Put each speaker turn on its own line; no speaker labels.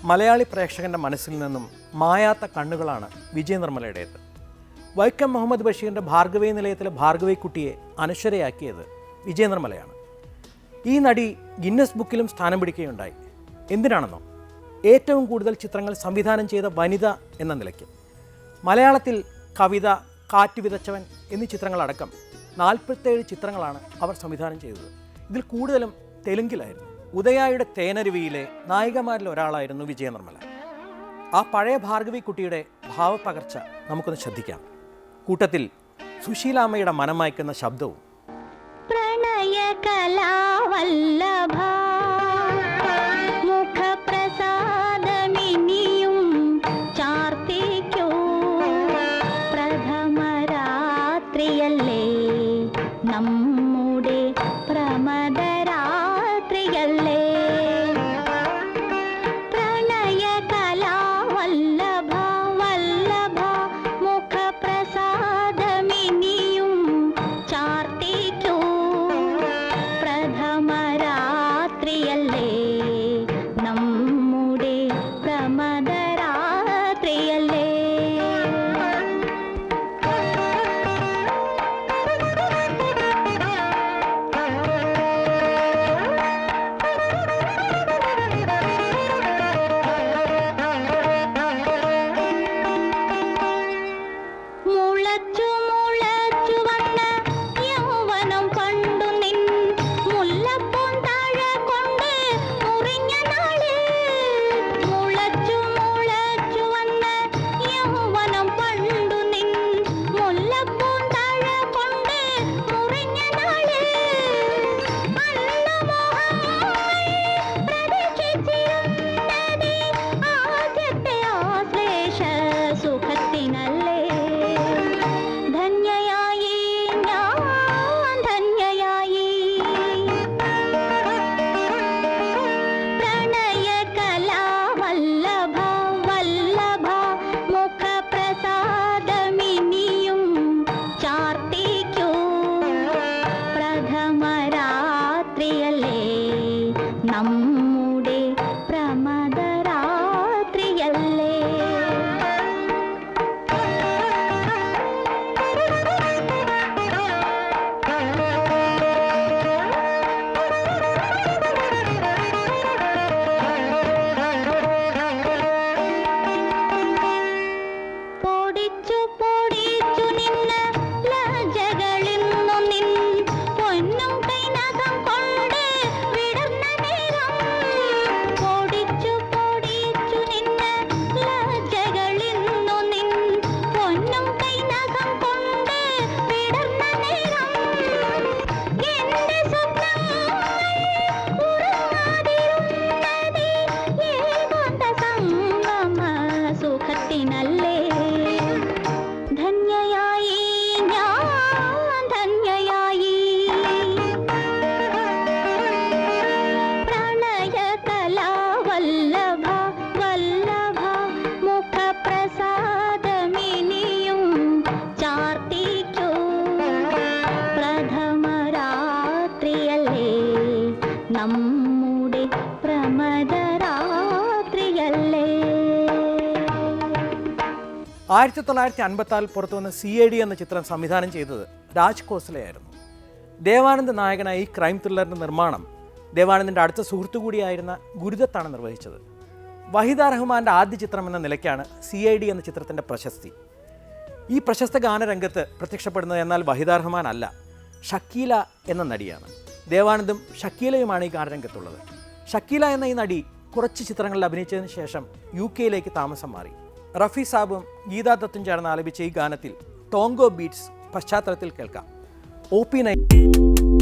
മലയാളി പ്രേക്ഷകൻ്റെ മനസ്സിൽ നിന്നും മായാത്ത കണ്ണുകളാണ് വിജയ നിർമ്മലയുടേത്. വൈക്കം മുഹമ്മദ് ബഷീറിൻ്റെ ഭാർഗവി നിലയത്തിലെ ഭാർഗവിക്കുട്ടിയെ അനശ്വരയാക്കിയത് വിജയ നിർമ്മലയാണ്. ഈ നടി ഗിന്നസ് ബുക്കിലും സ്ഥാനം പിടിക്കുകയുണ്ടായി. എന്തിനാണെന്നോ, ഏറ്റവും കൂടുതൽ ചിത്രങ്ങൾ സംവിധാനം ചെയ്ത വനിത എന്ന നിലയ്ക്ക്. മലയാളത്തിൽ കവിത, കാറ്റ് വിതച്ചവൻ എന്നീ ചിത്രങ്ങളടക്കം 47 ചിത്രങ്ങളാണ് അവർ സംവിധാനം ചെയ്തത്. ഇതിൽ കൂടുതലും തെലുങ്കിലായിരുന്നു. ഉദയായുടെ തേനരുവിയിലെ നായികമാരിൽ ഒരാളായിരുന്നു വിജയ നിർമ്മല. ആ പഴയ ഭാർഗവി കുട്ടിയുടെ ഭാവപകർച്ച നമുക്കൊന്ന് ശ്രദ്ധിക്കാം. കൂട്ടത്തിൽ സുശീലാമ്മയുടെ മനം മായ്ക്കുന്ന ശബ്ദവും.
നമ്മുടെ പ്രമദരാത്രിയല്ലേ പ്രണയ കലാവല്ലഭ വല്ലഭ മുഖപ്രസാദമിനിയും ചാർത്തിക്കൂ പ്രഥമരാത്രിയല്ലേ നമ്മുടെ പ്രമദരാത്രിയല്ലേ. നമ്മുടെ പ്രമദരാത്രിയല്ലേ. പൊടിച്ചു പൊടിച്ചു നിന്ന് ലജകളിന്നു നിൻ പൊന്നും കൈനകം കൊണ്ട് വിടർന്ന നേരം. പൊടിച്ചു പൊടിച്ചു നിന്ന് ലജകളിന്നു നിൻ പൊന്നും കൈനകം കൊണ്ട് വിടർന്ന നേരം. എന്റെ സ്വപ്നങ്ങൾ ഉറങ്ങാതിരുന്നതേ ഏകാന്ത സംഗമ സുഖത്തിനല്ലേ. ധന്യയായി ഞാൻ ധന്യയായി പ്രണയ കലാവല്ലഭ വല്ലഭ മുഖപ്രസാദമിനിയും ചാർത്തിക്കൂ പ്രഥമരാത്രിയല്ലേ നമ്മുടെ പ്രമദരാത്രിയല്ലേ.
1956 പുറത്തുവന്ന CID എന്ന ചിത്രം സംവിധാനം ചെയ്തത് രാജ് ഖോസ്ലയായിരുന്നു. ദേവാനന്ദ് നായകനായി ഈ ക്രൈം ത്രില്ലറിൻ്റെ നിർമ്മാണം ദേവാനന്ദിൻ്റെ അടുത്ത സുഹൃത്തു കൂടിയായിരുന്ന ഗുരുദത്താണ് നിർവഹിച്ചത്. വഹിദ റഹ്മാൻ്റെ ആദ്യ ചിത്രം എന്ന നിലയ്ക്കാണ് CID എന്ന ചിത്രത്തിൻ്റെ പ്രശസ്തി. ഈ പ്രശസ്ത ഗാനരംഗത്ത് പ്രത്യക്ഷപ്പെടുന്നത് എന്നാൽ വഹിദ റഹ്മാൻ അല്ല, ഷക്കീല എന്ന നടിയാണ്. ദേവാനന്ദും ഷക്കീലയുമാണ് ഈ ഗാനരംഗത്തുള്ളത്. ഷക്കീല എന്ന ഈ നടി കുറച്ച് ചിത്രങ്ങളിൽ അഭിനയിച്ചതിന് ശേഷം UK താമസം മാറി. റഫി സാബും ഗീതാ ദത്തും ചേർന്ന് ആലപിച്ച ഈ ഗാനത്തിൽ ടോങ്കോ ബീറ്റ്സ് പശ്ചാത്തലത്തിൽ കേൾക്കാം. OP9